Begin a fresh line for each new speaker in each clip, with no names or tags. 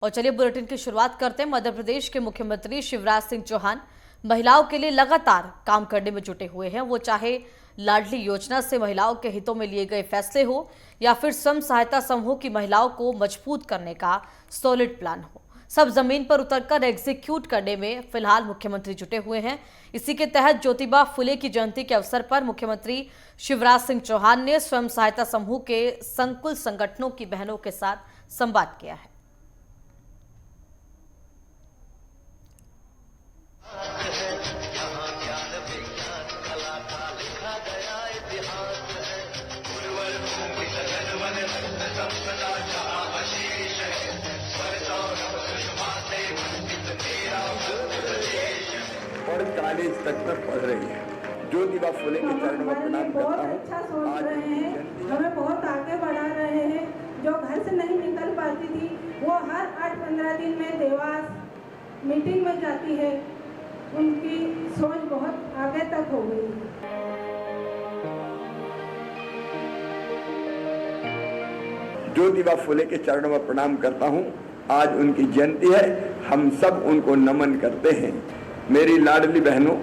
और चलिए बुलेटिन की शुरुआत करते हैं। मध्य प्रदेश के मुख्यमंत्री शिवराज सिंह चौहान महिलाओं के लिए लगातार काम करने में जुटे हुए हैं। वो चाहे लाडली योजना से महिलाओं के हितों में लिए गए फैसले हो या फिर स्वयं सहायता समूह की महिलाओं को मजबूत करने का सॉलिड प्लान हो, सब जमीन पर उतरकर एग्जीक्यूट करने में फिलहाल मुख्यमंत्री जुटे हुए हैं। इसी के तहत ज्योतिबा फुले की जयंती के अवसर पर मुख्यमंत्री शिवराज सिंह चौहान ने स्वयं सहायता समूह के संकुल संगठनों की बहनों के साथ संवाद किया है।
और कॉलेज तक में पढ़ रही है। ज्योतिबा फुले के चरणों में प्रणाम करता हूँ।
अच्छा सोच रहे हैं, हमें बहुत आगे बढ़ा रहे हैं। जो घर से नहीं निकल पाती थी वो हर 8-15 दिन में देवास मीटिंग में जाती है। उनकी सोच बहुत आगे तक हो गई।
ज्योतिबा फुले के चरणों में प्रणाम करता हूँ। आज उनकी जयंती है, हम सब उनको नमन करते हैं। मेरी लाडली बहनों,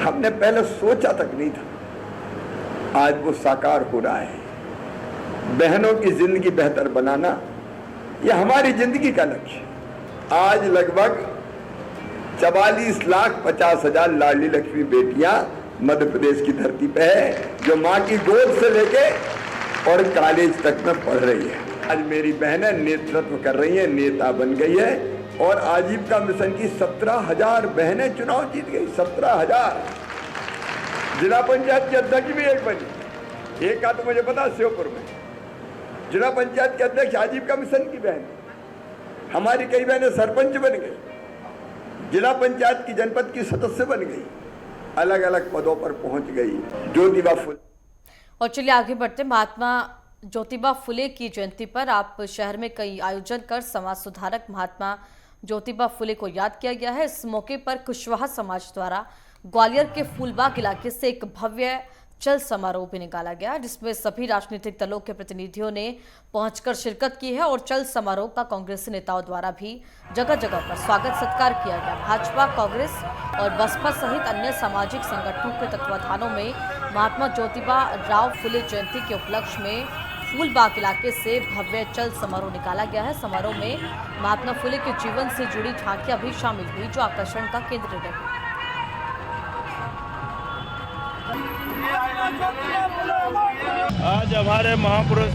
हमने पहले सोचा तक नहीं था, आज वो साकार हो रहा है। बहनों की जिंदगी बेहतर बनाना यह हमारी जिंदगी का लक्ष्य। आज लगभग 44,50,000 लाडली लक्ष्मी बेटियां मध्य प्रदेश की धरती पे है, जो माँ की गोद से लेके और कॉलेज तक में पढ़ रही है। आज मेरी बहनें नेतृत्व कर रही है, नेता बन गई है और आजीविका मिशन की 17,000 बहनें चुनाव जीत गई। 17,000। जिला पंचायत के अध्यक्ष भी एक बनी, एक का तो मुझे पता श्योपुर में जिला पंचायत के अध्यक्ष आजीविका मिशन की बहन। हमारी कई बहनें सरपंच बन गई, जिला पंचायत की जनपद की सदस्य बन गई, अलग अलग पदों पर पहुंच गई। ज्योतिबा फुले।
और चलिए आगे बढ़ते। महात्मा ज्योतिबा फुले की जयंती पर आप शहर में कई आयोजन कर समाज सुधारक महात्मा ज्योतिबा फुले को याद किया गया है। इस मौके पर कुशवाहा समाज द्वारा ग्वालियर के फूलबाग इलाके से एक भव्य चल समारोह भी निकाला गया, जिसमें सभी राजनीतिक दलों के प्रतिनिधियों ने पहुंचकर शिरकत की है। और चल समारोह का कांग्रेसी नेताओं द्वारा भी जगह जगह पर स्वागत सत्कार किया गया। भाजपा, कांग्रेस और बसपा सहित अन्य सामाजिक संगठनों के तत्वाधानों में महात्मा ज्योतिबा राव फुले जयंती के उपलक्ष्य में फूलबाग इलाके से भव्य चल समारोह निकाला गया है। समारोह में महात्मा फुले के जीवन से जुड़ी झांकियां भी शामिल हुई, जो आकर्षण का केंद्र रही।
आज हमारे महापुरुष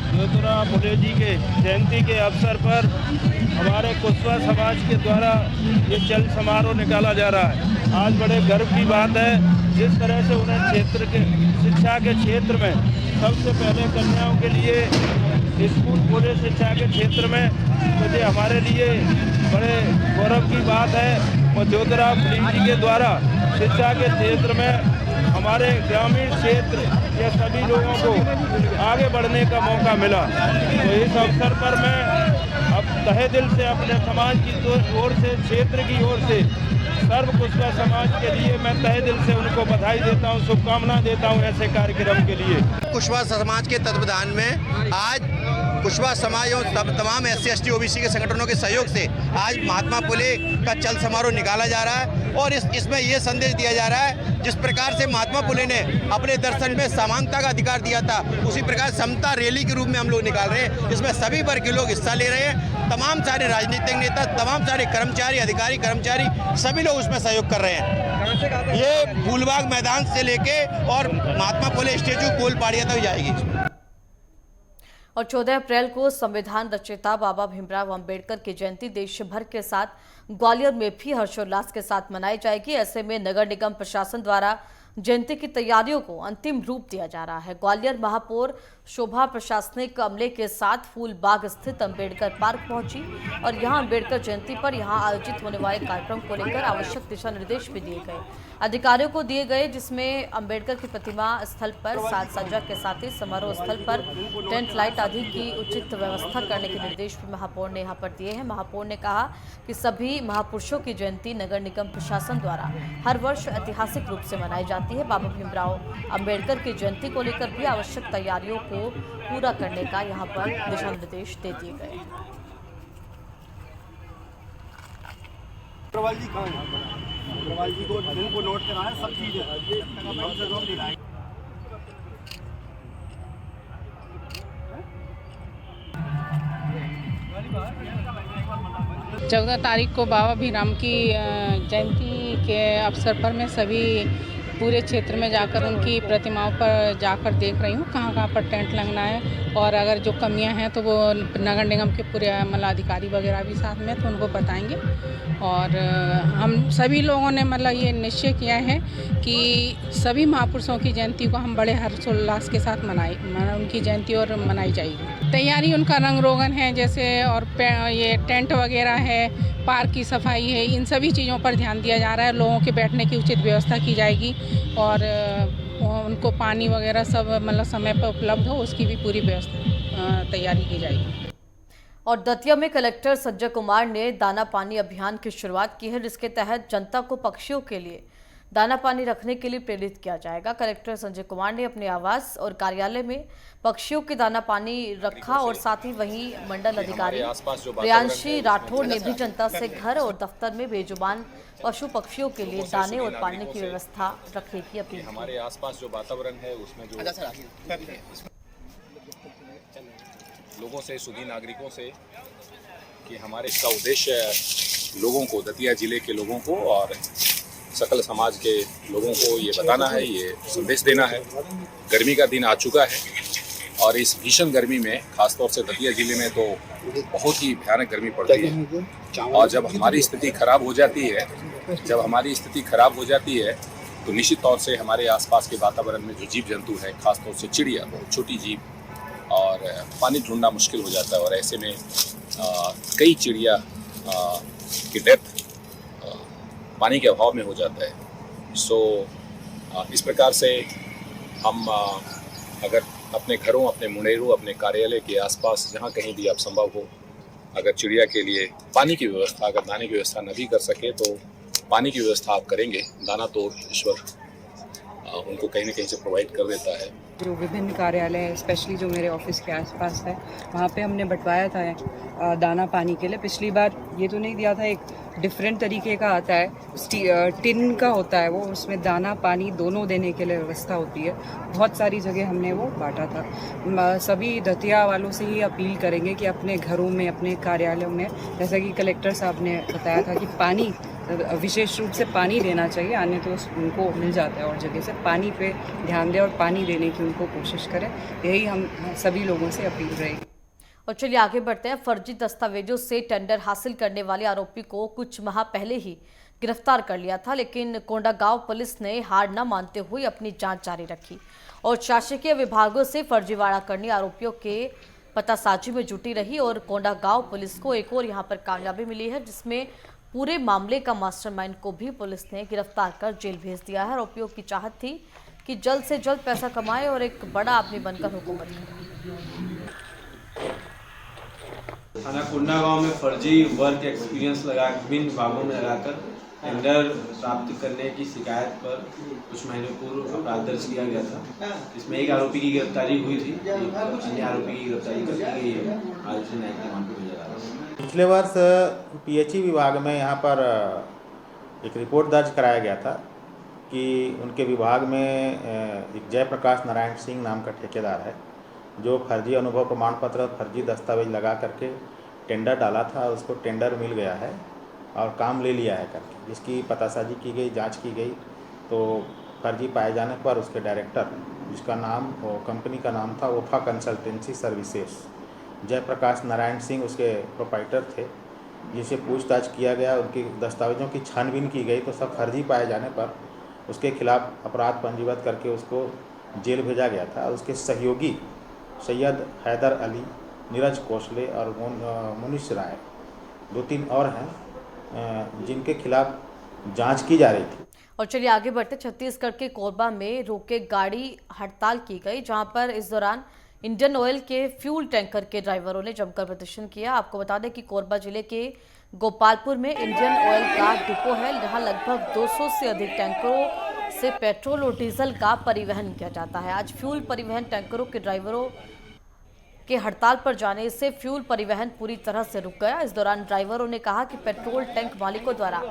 ज्योतिबा फुले जी के जयंती के अवसर पर हमारे कुशवाहा समाज के द्वारा ये चल समारोह निकाला जा रहा है। आज बड़े गर्व की बात है, जिस तरह से उन्हें क्षेत्र के शिक्षा के क्षेत्र में सबसे पहले कन्याओं के लिए स्कूल खोले शिक्षा के क्षेत्र में, मुझे हमारे लिए बड़े गौरव की बात है। और ज्योतिबा फुले जी के द्वारा शिक्षा के क्षेत्र में हमारे ग्रामीण क्षेत्र के सभी लोगों को आगे बढ़ने का मौका मिला। तो इस अवसर पर मैं अब तहे दिल से अपने समाज की ओर से, क्षेत्र की ओर से सर्व कुशवाहा समाज के लिए मैं तहे दिल से उनको बधाई देता हूं, शुभकामना देता हूं ऐसे कार्यक्रम के लिए।
कुशवाहा समाज के तत्वाधान में आज कुशवाहा समाज और तमाम SC ST OBC के संगठनों के सहयोग से आज महात्मा फुले का चल समारोह निकाला जा रहा है। और इसमें ये संदेश दिया जा रहा है, जिस प्रकार से महात्मा फुले ने अपने दर्शन में समानता का अधिकार दिया था, उसी प्रकार समता रैली के रूप में हम लोग निकाल रहे हैं। इसमें सभी वर्ग के लोग हिस्सा ले रहे हैं, तमाम सारे राजनीतिक नेता, तमाम सारे कर्मचारी, अधिकारी, कर्मचारी सभी लोग उसमें सहयोग कर रहे हैं। ये फूलबाग मैदान से लेके और महात्मा फुले स्टेचू कोलपाड़िया तक जाएगी।
और 14 अप्रैल को संविधान रचयिता बाबा भीमराव अंबेडकर की जयंती देश भर के साथ ग्वालियर में भी हर्षोल्लास के साथ मनाई जाएगी। ऐसे में नगर निगम प्रशासन द्वारा जयंती की तैयारियों को अंतिम रूप दिया जा रहा है। ग्वालियर महापौर शोभा प्रशासनिक अमले के साथ फूलबाग स्थित अंबेडकर पार्क पहुंची और यहां अंबेडकर जयंती पर यहां आयोजित होने वाले कार्यक्रम को लेकर आवश्यक दिशा निर्देश भी दिए गए, अधिकारियों को दिए गए, जिसमें अंबेडकर की प्रतिमा स्थल पर साज सज्जा के साथ ही समारोह स्थल पर टेंट लाइट आदि की उचित व्यवस्था करने के निर्देश भी महापौर ने यहाँ पर दिए हैं। महापौर ने कहा कि सभी महापुरुषों की जयंती नगर निगम प्रशासन द्वारा हर वर्ष ऐतिहासिक रूप से मनाई जाती है। बाबा भीमराव अंबेडकर की जयंती को लेकर भी आवश्यक तैयारियों को पूरा करने का यहाँ पर दिशा निर्देश दे दिए गए हैं।
अग्रवाल जी कहाँ हैं? अग्रवाल जी को बिल को नोट कराएं, सब चीज़ें कम से कम दिलाएं।
चौदह तारीख को बाबा भीमराव की जयंती के अवसर पर मैं सभी पूरे क्षेत्र में जाकर उनकी प्रतिमाओं पर जाकर देख रही हूँ कहाँ कहाँ पर टेंट लगना है, और अगर जो कमियां हैं तो वो नगर निगम के पूरे मतलब अधिकारी वगैरह भी साथ में तो उनको बताएंगे। और हम सभी लोगों ने मतलब ये निश्चय किया है कि सभी महापुरुषों की जयंती को हम बड़े हर्षोल्लास के साथ उनकी जयंती और मनाई जाएगी। तैयारी उनका रंग रोगन है जैसे, और ये टेंट वगैरह है, पार्क की सफाई है, इन सभी चीज़ों पर ध्यान दिया जा रहा है। लोगों के बैठने की उचित व्यवस्था की जाएगी और उनको पानी वगैरह सब मतलब समय पर उपलब्ध हो, उसकी भी पूरी व्यवस्था तैयारी की जाएगी।
और दतिया में कलेक्टर संजय कुमार ने दाना पानी अभियान की शुरुआत की है, जिसके तहत जनता को पक्षियों के लिए दाना पानी रखने के लिए प्रेरित किया जाएगा। कलेक्टर संजय कुमार ने अपने आवास और कार्यालय में पक्षियों के दाना पानी रखा और साथ ही वहीं मंडल अधिकारी प्रियांशी राठौड़ ने भी जनता से घर और दफ्तर में बेजुबान पशु पक्षियों के लिए दाने और पानी की व्यवस्था रखने की अपील की।
हमारे आसपास जो वातावरण है उसमें जो लोगों से, सुधी नागरिकों से, कि हमारे इसका उद्देश्य लोगों को, दतिया जिले के लोगों को और सकल समाज के लोगों को ये बताना है, ये संदेश देना है। गर्मी का दिन आ चुका है और इस भीषण गर्मी में खासतौर से दतिया जिले में तो बहुत ही भयानक गर्मी पड़ती है। और जब हमारी स्थिति खराब हो जाती है, तो निश्चित तौर से हमारे आसपास के वातावरण में जो जीव जंतु है, खासतौर से चिड़िया, बहुत छोटी जीव, और पानी ढूंढना मुश्किल हो जाता है। और ऐसे में कई चिड़िया की डेथ पानी के अभाव में हो जाता है। इस प्रकार से हम अगर अपने घरों, अपने मुंडेरों, अपने कार्यालय के आसपास जहाँ कहीं भी आप संभव हो, अगर चिड़िया के लिए पानी की व्यवस्था, अगर दाने की व्यवस्था न भी कर सके तो पानी की व्यवस्था आप करेंगे। दाना तो ईश्वर उनको कहीं न कहीं से प्रोवाइड कर देता है।
जो विभिन्न कार्यालय है, स्पेशली जो मेरे ऑफिस के आसपास है, वहाँ पे हमने बंटवाया था दाना पानी के लिए। पिछली बार ये तो नहीं दिया था, एक डिफरेंट तरीके का आता है, टिन का होता है वो, उसमें दाना पानी दोनों देने के लिए व्यवस्था होती है। बहुत सारी जगह हमने वो बांटा था। सभी दतिया वालों से ही अपील करेंगे कि अपने घरों में, अपने कार्यालयों में, जैसा कि कलेक्टर साहब ने बताया था कि पानी, विशेष रूप से पानी देना चाहिए, आने तो उनको मिल जाता है और जगह से, पानी पे ध्यान दें और पानी देने की उनको कोशिश करें। यही हम सभी लोगों से अपील रहेगी।
और चलिए आगे बढ़ते हैं। फर्जी दस्तावेजों से टेंडर हासिल करने वाले आरोपी को कुछ माह पहले ही गिरफ्तार कर लिया था, लेकिन कोंडागांव पुलिस ने हार न मानते हुए अपनी जांच जारी रखी और शासकीय विभागों से फर्जीवाड़ा करने आरोपियों के पतासाजी में जुटी रही। और कोंडागांव पुलिस को एक और यहां पर कामयाबी मिली है, जिसमें पूरे मामले का मास्टरमाइंड को भी पुलिस ने गिरफ्तार कर जेल भेज दिया है। आरोपियों की चाहत थी कि जल्द से जल्द पैसा कमाए और एक बड़ा आदमी बनकर हुकूमत करे।
थाना कोंडागांव में फर्जी वर्क एक्सपीरियंस लगा, विभिन्न विभागों में लगाकर टेंडर प्राप्त करने की शिकायत पर कुछ महीने पूर्व अपराध दर्ज किया गया था। इसमें एक आरोपी की गिरफ्तारी हुई थी, एक अन्य आरोपी की गिरफ्तारी कर दी गई है। आज उसे न्यायिक रिमांड पर भेजा जा रहा है।
पिछले वर्ष पीएचई विभाग में यहाँ पर एक रिपोर्ट दर्ज कराया गया था कि उनके विभाग में एक जयप्रकाश नारायण सिंह नाम का ठेकेदार है, जो फर्जी अनुभव प्रमाण पत्र, फर्जी दस्तावेज लगा करके टेंडर डाला था। उसको टेंडर मिल गया है और काम ले लिया है करके, जिसकी पतासाजी की गई, जांच की गई, तो फर्जी पाए जाने पर उसके डायरेक्टर, जिसका नाम, वो कंपनी का नाम था वफा कंसल्टेंसी सर्विसेज, जयप्रकाश नारायण सिंह उसके प्रोप्राइटर थे, जिसे पूछताछ किया गया, उनकी दस्तावेजों की छानबीन की गई तो सब फर्जी पाए जाने पर उसके खिलाफ अपराध पंजीबद्ध करके उसको जेल भेजा गया था। उसके सहयोगी सैयद हैदर अली, नीरज कोसले और मुनीश राय, 2-3 और हैं जिनके खिलाफ जांच की जा रही थी।
और चलिए आगे बढ़ते। छत्तीसगढ़ के कोरबा में रोके गाड़ी हड़ताल की गई, जहां पर इस दौरान इंडियन ऑयल के फ्यूल टैंकर के ड्राइवरों ने जमकर प्रदर्शन किया। आपको बता दें कि कोरबा जिले के गोपालपुर में इंडियन ऑयल का डिपो है, जहां लगभग 200 से अधिक टैंकरों से पेट्रोल और डीजल का परिवहन किया जाता है। आज फ्यूल परिवहन टैंकरों के ड्राइवरों के हड़ताल पर जाने से फ्यूल परिवहन पूरी तरह से रुक गया। इस दौरान ड्राइवरों ने कहा कि पेट्रोल टैंक मालिकों द्वारा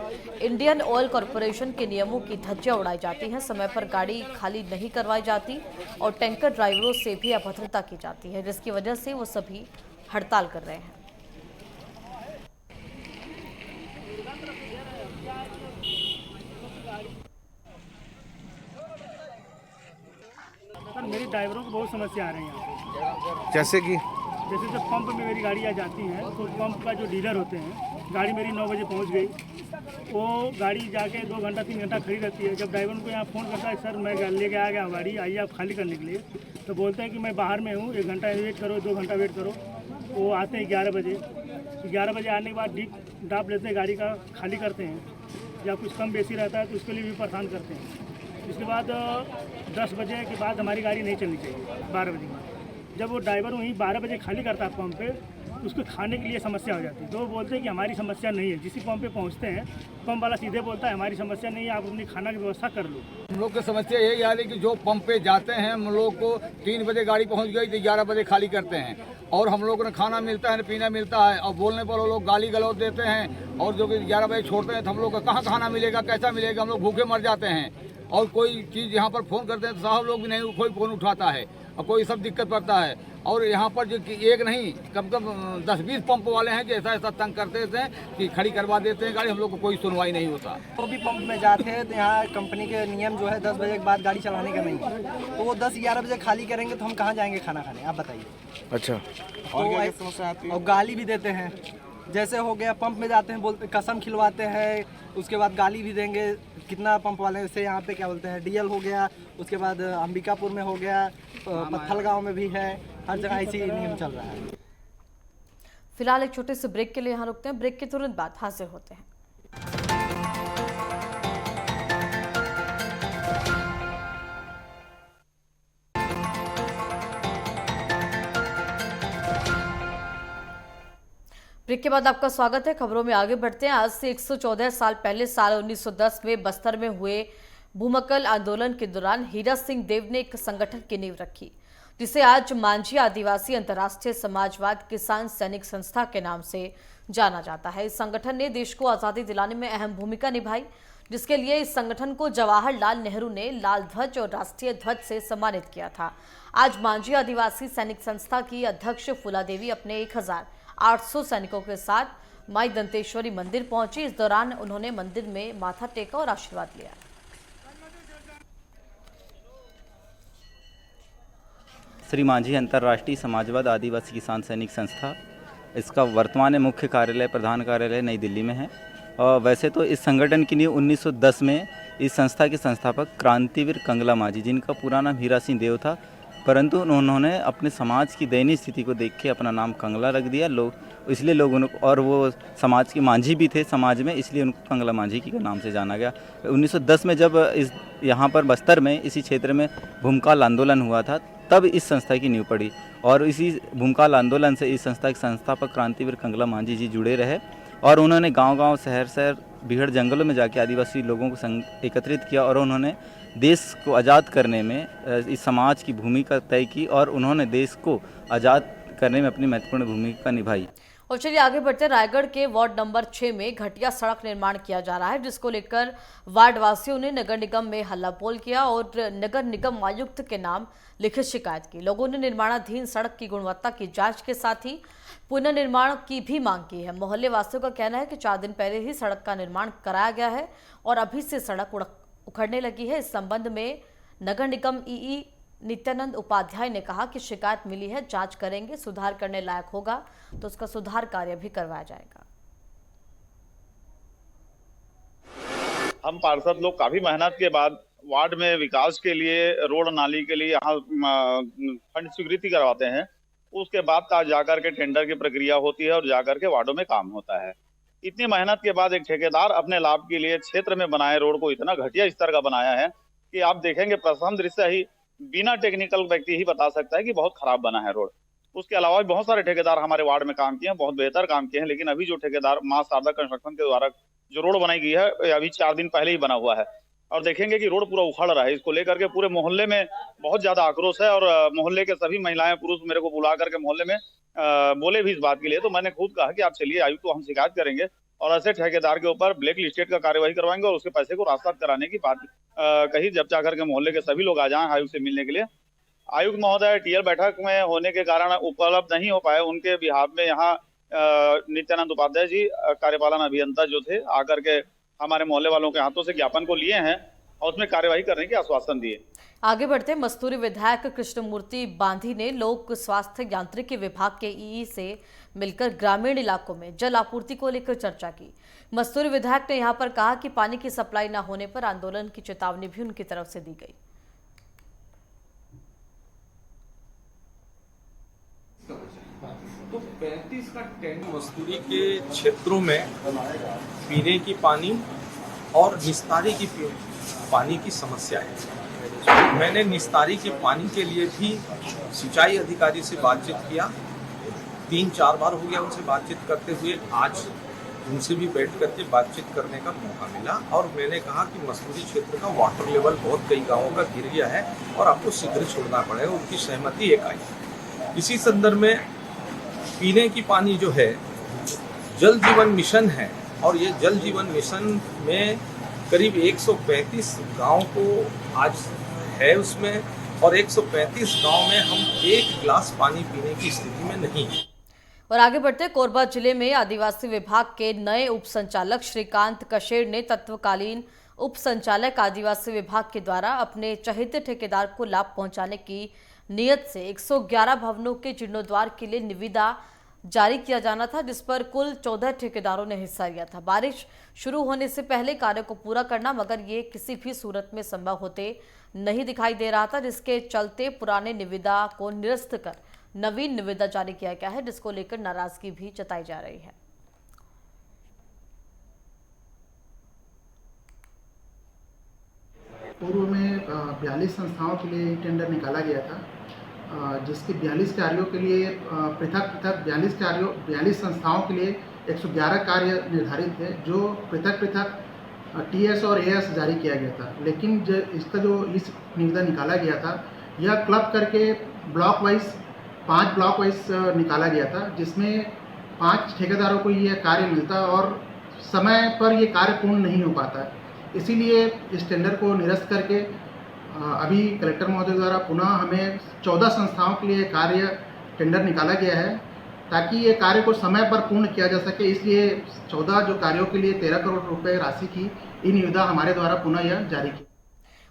इंडियन ऑयल कॉरपोरेशन के नियमों की धज्जियां उड़ाई जाती हैं, समय पर गाड़ी खाली नहीं करवाई जाती और टैंकर ड्राइवरों से भी अभद्रता की जाती है, जिसकी वजह से वो सभी हड़ताल कर रहे हैं।
सर मेरी ड्राइवरों को बहुत समस्या आ रही है यहाँ।
जैसे कि
जैसे जब पंप में मेरी गाड़ियाँ जाती हैं तो पंप का जो डीलर होते हैं, गाड़ी मेरी 9 बजे पहुँच गई, वो गाड़ी जाके 2 घंटा 3 घंटा खड़ी रहती है। जब ड्राइवर को यहाँ फ़ोन करता है, सर मैं लेके आ गया गाड़ी, आइए आप खाली करने के लिए, तो बोलते हैं कि मैं बाहर में हूँ, 1 घंटा वेट करो, 2 घंटा वेट करो। वो आते हैं 11 बजे, 11 बजे आने के बाद डाप लेते हैं, गाड़ी का खाली करते हैं, या कुछ कम बेसी रहता है तो उसके लिए भी परेशान करते हैं। इसके बाद 10 बजे के बाद हमारी गाड़ी नहीं चलनी चाहिए, 12 बजे के बाद। जब वो ड्राइवर वहीं 12 बजे खाली करता है पंप पे, उसको खाने के लिए समस्या हो जाती है। तो वो बोलते हैं कि हमारी समस्या नहीं है। जिस पंप पे पहुंचते हैं, पंप वाला सीधे बोलता है हमारी समस्या नहीं है, आप अपनी खाना की व्यवस्था कर लो।
हम लोग की समस्या यही आ रही कि जो पंप पे जाते हैं, हम लोग को 3 बजे गाड़ी पहुंच गई तो 11 बजे खाली करते हैं, और हम लोग को खाना मिलता है, पीना मिलता है, और बोलने पर वो लोग गाली गलौज देते हैं, और जो कि 11 बजे छोड़ते हैं तो हम लोग को कहाँ खाना मिलेगा, कैसा मिलेगा, हम लोग भूखे मर जाते हैं। और कोई चीज़ यहाँ पर फ़ोन करते हैं तो साहब लोग भी नहीं, कोई फ़ोन उठाता है, और कोई सब दिक्कत पड़ता है। और यहाँ पर जो कि एक नहीं कम 10-20 पंप वाले हैं जो ऐसा तंग करते थे कि खड़ी करवा देते हैं गाड़ी, हम लोग को कोई सुनवाई नहीं होता।
तो भी पंप में जाते हैं तो यहाँ कंपनी के नियम जो है 10 बजे के बाद गाड़ी चलाने का नहीं है, तो वो 10-11 बजे खाली करेंगे तो हम कहाँ जाएंगे खाना खाने, आप बताइए।
अच्छा,
और क्या समस्या आती है? और गाली भी देते हैं, जैसे हो गया पंप में जाते हैं, बोलते कसम खिलवाते हैं, उसके बाद गाली भी देंगे। कितना पंप वाले जैसे यहाँ पे क्या बोलते हैं, डीएल हो गया, उसके बाद अंबिकापुर में हो गया, पत्थलगांव में भी है, हर जगह इसी नियम चल रहा है।
फिलहाल एक छोटे से ब्रेक के लिए यहाँ रुकते हैं, ब्रेक के तुरंत बाद हाजिर होते हैं। ब्रेक के बाद आपका स्वागत है। खबरों में आगे बढ़ते हैं। आज से 114 साल पहले साल 1910 में बस्तर में हुए भूमक्कल आंदोलन के दौरान हीरा सिंह देव ने एक संगठन की नींव रखी, जिसे आज मांझी आदिवासी अंतर्राष्ट्रीय समाजवाद किसान सैनिक संस्था के नाम से जाना जाता है। इस संगठन ने देश को आज़ादी दिलाने में अहम भूमिका निभाई, जिसके लिए इस संगठन को जवाहरलाल नेहरू ने लाल ध्वज और राष्ट्रीय ध्वज से सम्मानित किया था। आज मांझी आदिवासी सैनिक संस्था की अध्यक्ष फूला देवी अपने 1800 सैनिकों के साथ माई दंतेश्वरी मंदिर पहुंची। इस दौरान उन्होंने मंदिर में माथा टेका और आशीर्वाद लिया।
श्री मांझी अंतर्राष्ट्रीय समाजवाद आदिवासी किसान सैनिक संस्था, इसका वर्तमान में मुख्य कार्यालय प्रधान कार्यालय नई दिल्ली में है। और वैसे तो इस संगठन की नींव 1910 में इस संस्था के संस्थापक क्रांतिवीर कंगला मांझी, जिनका पूरा नाम हीरा सिंह देव था, परंतु उन्होंने अपने समाज की दयनीय स्थिति को देख के अपना नाम कंगला रख दिया इसलिए लोग उनको, और वो समाज के मांझी भी थे समाज में, इसलिए उनको कंगला मांझी के नाम से जाना गया। 1910 में जब यहाँ पर बस्तर में इसी क्षेत्र में भूमकाल आंदोलन हुआ था, तब इस संस्था की नींव पड़ी, और इसी भूमकाल आंदोलन से इस संस्था के संस्थापक क्रांतिवीर कंगला मांझी जी जुड़े रहे, और उन्होंने गांव-गांव शहर भीड़ जंगलों में जाके आदिवासी लोगों को एकत्रित किया, और उन्होंने देश को आज़ाद करने में इस समाज की भूमिका तय की, और उन्होंने देश को आज़ाद करने में अपनी महत्वपूर्ण भूमिका निभाई।
और चलिए आगे बढ़ते। रायगढ़ के वार्ड नंबर 6 में घटिया सड़क निर्माण किया जा रहा है, जिसको लेकर वार्ड वासियों ने नगर निगम में हल्लाबोल किया और नगर निगम आयुक्त के नाम लिखित शिकायत की। लोगों ने निर्माणाधीन सड़क की गुणवत्ता की जांच के साथ ही पुनर्निर्माण की भी मांग की है। मोहल्ले वासियों का कहना है कि 4 दिन पहले ही सड़क का निर्माण कराया गया है और अभी से सड़क उखड़ने लगी है। इस संबंध में नगर निगम ईई नित्यानंद उपाध्याय ने कहा कि शिकायत मिली है, जांच करेंगे, सुधार करने लायक होगा तो उसका सुधार कार्य भी करवाया जाएगा।
हम पार्षद लोग काफी मेहनत के बाद वार्ड में विकास के लिए, रोड नाली के लिए यहाँ फंड स्वीकृति करवाते हैं, उसके बाद जाकर के टेंडर की प्रक्रिया होती है और जाकर के वार्डों में काम होता है। इतनी मेहनत के बाद एक ठेकेदार अपने लाभ के लिए क्षेत्र में बनाए रोड को इतना घटिया स्तर का बनाया है कि आप देखेंगे प्रथम दृश्य ही बिना टेक्निकल व्यक्ति ही बता सकता है कि बहुत खराब बना है रोड। उसके अलावा भी बहुत सारे ठेकेदार हमारे वार्ड में काम किए हैं, बहुत बेहतर काम किए हैं, लेकिन अभी जो ठेकेदार मां शारदा कंस्ट्रक्शन के द्वारा जो रोड बनाई गई है अभी 4 दिन पहले ही बना हुआ है। और देखेंगे कि रोड पूरा उखड़ रहा है। इसको लेकर के पूरे मोहल्ले में बहुत ज्यादा आक्रोश है और मोहल्ले के सभी महिलाएं पुरुष मेरे को बुला करके मोहल्ले में बोले भी इस बात के लिए। तो मैंने खुद कहा कि आप चलिए आयुक्त को हम शिकायत करेंगे और ऐसे ठेकेदार के ऊपर ब्लैक लिस्टेड का कार्यवाही करवाएंगे और उसके पैसे को रास्ता कराने की बात कही, जब जाकर के मोहल्ले के सभी लोग आ जाएं आयुक्त से मिलने के लिए। आयुक्त महोदय टीएल बैठक में होने के कारण उपलब्ध नहीं हो पाए। उनके बिहाफ में यहाँ नित्यानंद उपाध्याय जी कार्यपालन अभियंता जो थे आकर के हमारे मोहल्ले वालों के हाथों से ज्ञापन को लिए हैं और उसमें कार्यवाही करने के आश्वासन दिए।
आगे बढ़ते मस्तूरी विधायक कृष्णमूर्ति बांधी ने लोक स्वास्थ्य यांत्रिकी विभाग के ईई से मिलकर ग्रामीण इलाकों में जल आपूर्ति को लेकर चर्चा की। मस्तूरी विधायक ने यहां पर कहा कि पानी की सप्लाई न होने पर आंदोलन की चेतावनी भी उनकी तरफ से दी गई।
तो 35 का टैंक मस्तूरी के क्षेत्रों में पीने की पानी और निस्तारी की पानी की समस्या है। मैंने निस्तारी के पानी के लिए भी सिंचाई अधिकारी से बातचीत किया, 3-4 बार हो गया उनसे बातचीत करते हुए। आज उनसे भी बैठ करके बातचीत करने का मौका मिला और मैंने कहा कि मस्तूरी क्षेत्र का वाटर लेवल बहुत कई गाँवों का गिर गया है और आपको शीघ्र छोड़ना पड़ेगा। उनकी सहमति एक आई। इसी संदर्भ में पीने की पानी जो है जल जीवन मिशन है और ये जल जीवन मिशन में करीब 135 गांव को आज है उसमें, और 135 गांव में हम 1 गिलास पानी पीने की स्थिति में नहीं है।
और आगे बढ़ते कोरबा जिले में आदिवासी विभाग के नए उप संचालक श्रीकांत कशेर ने तत्कालीन उप संचालक आदिवासी विभाग के द्वारा अपने चहेते ठेकेदार को लाभ पहुंचाने की नियत से 111 भवनों के जीर्णोद्वार के लिए निविदा जारी किया जाना था, जिस पर कुल 14 ठेकेदारों ने हिस्सा लिया था। बारिश शुरू होने से पहले कार्य को पूरा करना मगर ये किसी भी सूरत में संभव होते नहीं दिखाई दे रहा था, जिसके चलते पुराने निविदा को निरस्त कर नवीन निविदा जारी किया गया है, जिसको लेकर नाराजगी भी जताई जा रही है।
पूर्व में 42 संस्थाओं के लिए टेंडर निकाला गया था, जिसके 42 कार्यों के लिए पृथक 42 संस्थाओं के लिए 111 कार्य निर्धारित थे, जो पृथक टीएस और एएस जारी किया गया था। लेकिन इसका जो इस निविदा निकाला गया था, यह क्लब करके ब्लॉक वाइज 5 ब्लॉक वाइज निकाला गया था, जिसमें 5 ठेकेदारों को यह कार्य मिलता और समय पर यह कार्य पूर्ण नहीं हो पाता। इसीलिए इस टेंडर को निरस्त करके अभी कलेक्टर महोदय द्वारा पुनः हमें 14 संस्थाओं के लिए कार्य टेंडर निकाला गया है, ताकि ये कार्य को समय पर पूर्ण किया जा सके। इसलिए 14 जो कार्यों के लिए 13 करोड़ रुपए राशि की ई निविदा हमारे द्वारा पुनः यह जारी की।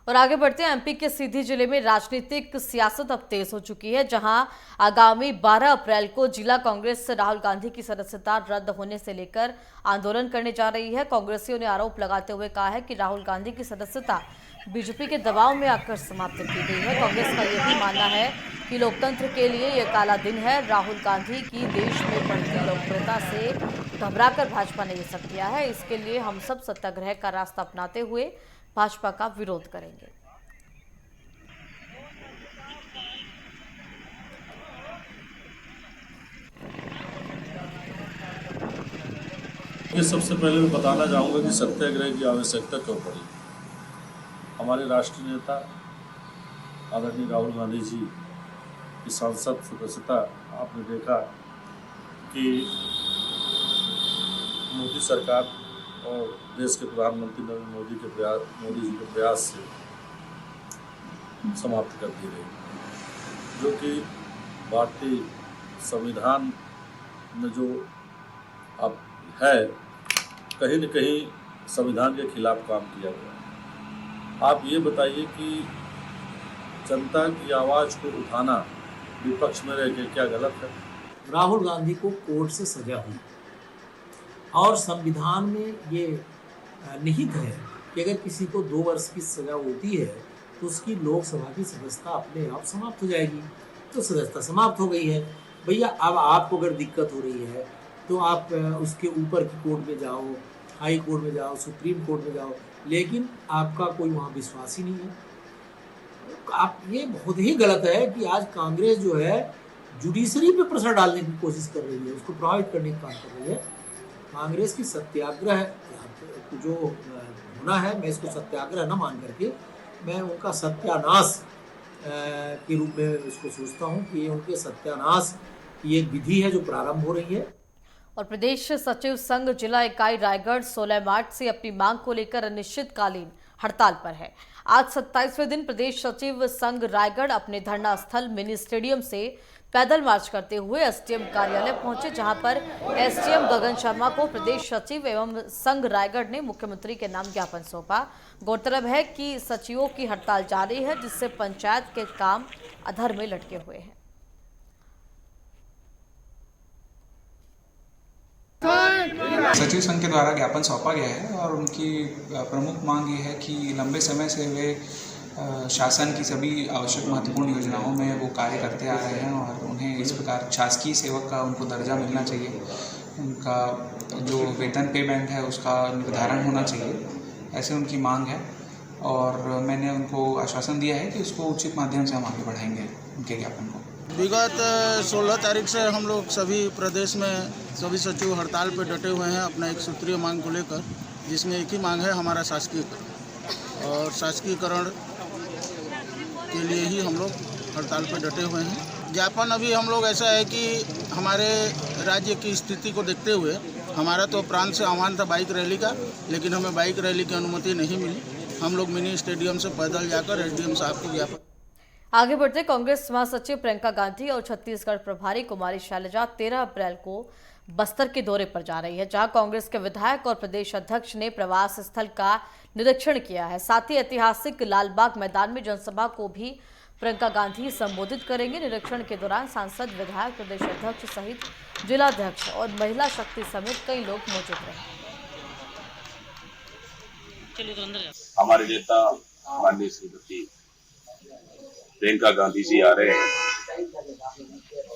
और आगे बढ़ते हैं एमपी के सीधी जिले में राजनीतिक सियासत अब तेज हो चुकी है, जहां आगामी 12 अप्रैल को जिला कांग्रेस राहुल गांधी की सदस्यता रद्द होने से लेकर आंदोलन करने जा रही है। कांग्रेसियों ने आरोप लगाते हुए कहा है कि राहुल गांधी की सदस्यता बीजेपी के दबाव में आकर समाप्त की गई है। कांग्रेस का यह भी मानना है कि लोकतंत्र के लिए यह काला दिन है। राहुल गांधी की देश में बढ़ती लोकप्रियता से घबराकर भाजपा ने ये सब किया है। इसके लिए हम सब सत्याग्रह का रास्ता अपनाते हुए भाजपा का विरोध करेंगे।
ये सबसे पहले मैं बताना चाहूँगा कि सत्याग्रह की आवश्यकता क्यों पड़ी। हमारे राष्ट्रीय नेता आदरणीय राहुल गांधी जी की सांसद सदस्यता आपने देखा कि मोदी सरकार और देश के प्रधानमंत्री नरेंद्र मोदी जी के प्रयास से समाप्त कर दी गई, जो कि भारतीय संविधान में जो अब है, कहीं न कहीं संविधान के खिलाफ काम किया गया। आप ये बताइए कि जनता की आवाज़ को उठाना विपक्ष में रह के क्या गलत है?
राहुल गांधी को कोर्ट से सजा हुई और संविधान में ये निहित है कि अगर किसी को 2 वर्ष की सजा होती है तो उसकी लोकसभा की सदस्यता अपने आप समाप्त हो जाएगी। तो सदस्यता समाप्त हो गई है भैया। अब आपको अगर दिक्कत हो रही है तो आप उसके ऊपर की कोर्ट में जाओ, हाई कोर्ट में जाओ, सुप्रीम कोर्ट में जाओ, लेकिन आपका कोई वहाँ विश्वास ही नहीं है। आप ये बहुत ही गलत है कि आज कांग्रेस जो है जुडिशरी पे प्रेशर डालने की कोशिश कर रही है, उसको प्रभावित करने का काम कर रही है। कांग्रेस की सत्याग्रह जो होना है, मैं इसको सत्याग्रह न मान करके मैं उनका सत्यानाश के रूप में इसको सोचता हूँ कि ये उनके सत्यानाश की एक विधि है जो प्रारंभ हो रही है।
और प्रदेश सचिव संघ जिला इकाई रायगढ़ 16 मार्च से अपनी मांग को लेकर अनिश्चितकालीन हड़ताल पर है। आज 27वें दिन प्रदेश सचिव संघ रायगढ़ अपने धरना स्थल मिनी स्टेडियम से पैदल मार्च करते हुए एसडीएम कार्यालय पहुंचे, जहां पर एसडीएम गगन शर्मा को प्रदेश सचिव एवं संघ रायगढ़ ने मुख्यमंत्री के नाम ज्ञापन सौंपा। गौरतलब है कि सचिवों की हड़ताल जारी है, जिससे पंचायत के काम अधर में लटके हुए हैं।
सचिव संघ के द्वारा ज्ञापन सौंपा गया है और उनकी प्रमुख मांग ये है कि लंबे समय से वे शासन की सभी आवश्यक महत्वपूर्ण योजनाओं में वो कार्य करते आ रहे हैं और उन्हें इस प्रकार शासकीय सेवक का उनको दर्जा मिलना चाहिए। उनका जो वेतन पे बैंड है उसका निर्धारण होना चाहिए, ऐसे उनकी मांग है और मैंने उनको आश्वासन दिया है कि उसको उचित माध्यम से हम आगे बढ़ाएंगे उनके ज्ञापन को।
विगत 16 तारीख से हम लोग सभी प्रदेश में सभी सचिव हड़ताल पर डटे हुए हैं अपना एक सूत्रीय मांग को लेकर, जिसमें एक ही मांग है हमारा शासकीयकरण, और शासकीयकरण के लिए ही हम लोग हड़ताल पर डटे हुए हैं। ज्ञापन अभी हम लोग ऐसा है कि हमारे राज्य की स्थिति को देखते हुए हमारा तो प्रांत से आह्वान था बाइक रैली का, लेकिन हमें बाइक रैली की अनुमति नहीं मिली। हम लोग मिनी स्टेडियम से पैदल जाकर एसडीएम साहब को ज्ञापन।
आगे बढ़ते कांग्रेस महासचिव प्रियंका गांधी और छत्तीसगढ़ प्रभारी कुमारी शैलजा 13 अप्रैल को बस्तर के दौरे पर जा रही है, जहां कांग्रेस के विधायक और प्रदेश अध्यक्ष ने प्रवास स्थल का निरीक्षण किया है। साथ ही ऐतिहासिक लालबाग मैदान में जनसभा को भी प्रियंका गांधी संबोधित करेंगे। निरीक्षण के दौरान सांसद, विधायक, प्रदेश अध्यक्ष सहित जिलाध्यक्ष और महिला शक्ति समेत कई लोग मौजूद रहे।
हमारे नेता माननीय श्रीमती प्रियंका गांधी जी आ रहे हैं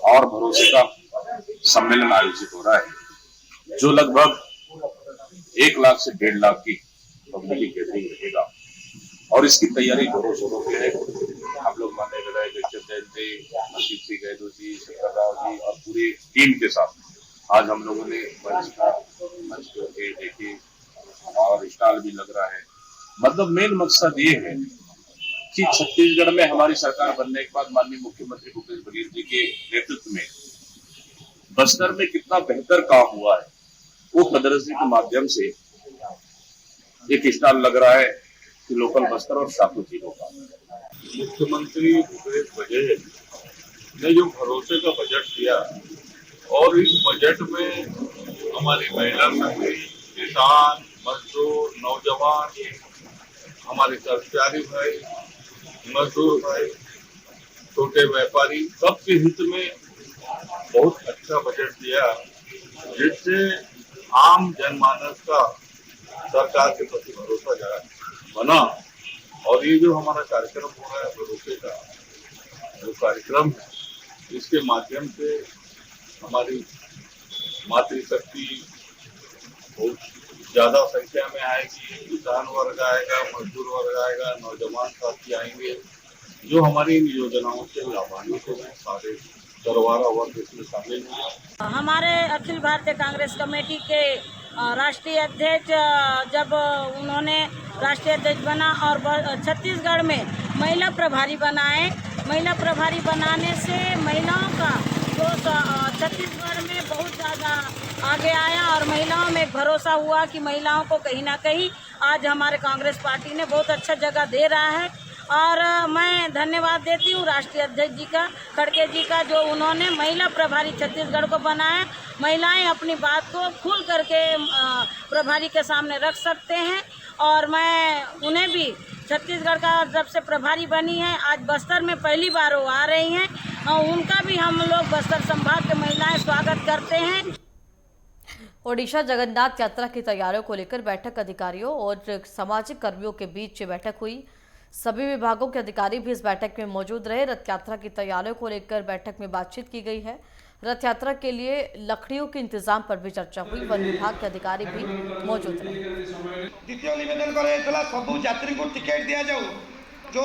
और भरोसे का सम्मेलन आयोजित हो रहा है, जो लगभग 1 लाख से 1.5 लाख की पब्लिक गैदरिंग रहेगा और इसकी तैयारी जोरों शोरों पे है। हम लोग माननीय विधायक जयंती, मनदीप सिंह गैदू जी, शंकर राव जी और पूरी टीम के साथ आज हम लोगों ने मंच के देखे और स्टॉल भी लग रहा है। मतलब मेन मकसद ये है कि छत्तीसगढ़ में हमारी सरकार बनने के बाद माननीय मुख्यमंत्री भूपेश बघेल जी के नेतृत्व में बस्तर में कितना बेहतर काम हुआ है, वो प्रदर्शनी के माध्यम से एक स्टॉल लग रहा है कि लोकल बस्तर और सातों जिलों का। मुख्यमंत्री भूपेश बघेल ने जो भरोसे का बजट दिया और इस बजट में हमारी महिला शक्ति, किसान, मजदूर, नौजवान, हमारे कर्मचारी भाई, मजदूर भाई, छोटे व्यापारी, सबके हित में बहुत अच्छा बजट दिया, जिससे आम जनमानस का सरकार के प्रति भरोसा बना। और ये जो हमारा कार्यक्रम हो रहा है भरोसे का जो कार्यक्रम है, इसके माध्यम से हमारी मातृशक्ति बहुत ज्यादा संख्या में आएगी, किसान वर्ग आएगा, मजदूर वर्ग आएगा, नौजवान साथी आएंगे, जो हमारी इन योजनाओं से लाभान्वित हैं। सारे दरबारा वर्ग इसमें शामिल हैं।
हमारे अखिल भारतीय कांग्रेस कमेटी के राष्ट्रीय अध्यक्ष जब उन्होंने राष्ट्रीय अध्यक्ष बना और छत्तीसगढ़ में महिला प्रभारी बनाए, महिला प्रभारी बनाने से महिलाओं का जो छत्तीसगढ़ में बहुत ज़्यादा आगे आया और महिलाओं में एक भरोसा हुआ कि महिलाओं को कहीं ना कहीं आज हमारे कांग्रेस पार्टी ने बहुत अच्छा जगह दे रहा है। और मैं धन्यवाद देती हूँ राष्ट्रीय अध्यक्ष जी का, खड़गे जी का, जो उन्होंने महिला प्रभारी छत्तीसगढ़ को बनाया। महिलाएं अपनी बात को खुल करके प्रभारी के सामने रख सकते हैं और मैं उन्हें भी छत्तीसगढ़ का जब से प्रभारी बनी है, आज बस्तर में पहली बार वो आ रही हैं और उनका भी हम लोग बस्तर संभाग के महिलाएं स्वागत करते हैं।
ओडिशा जगन्नाथ यात्रा की तैयारियों को लेकर बैठक अधिकारियों और सामाजिक कर्मियों के बीच बैठक हुई। सभी विभागों के अधिकारी भी इस बैठक में मौजूद रहे। रथ यात्रा की तैयारियों को लेकर बैठक में बातचीत की गई है। रथ यात्रा के लिए लकड़ियों के इंतजाम पर भी चर्चा हुई। वन विभाग के अधिकारी भी मौजूद रहे।
द्वितीय निवेदन कर सबू यात्री को टिकेट दि जाऊ, जो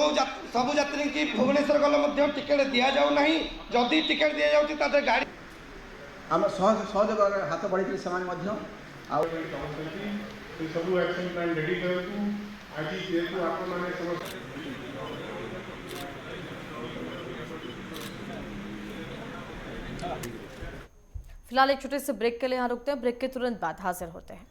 सबू यात्री की भुवनेश्वर गले टिकेट दि जाऊ नहीं, जदि टिकेट दि जाऊँ गाड़ी
आम सहयोग हाथ बढ़ी से
ସବୁ ଆକ୍ସନ୍ ପ୍ଲାନ୍ ରେଡ଼ି କରନ୍ତୁ। ଆଜି ଯେହେତୁ ଆପଣମାନେ ସମସ୍ତେ
फिलहाल एक छोटे से ब्रेक के लिए यहाँ रुकते हैं, ब्रेक के तुरंत बाद हाजिर होते हैं।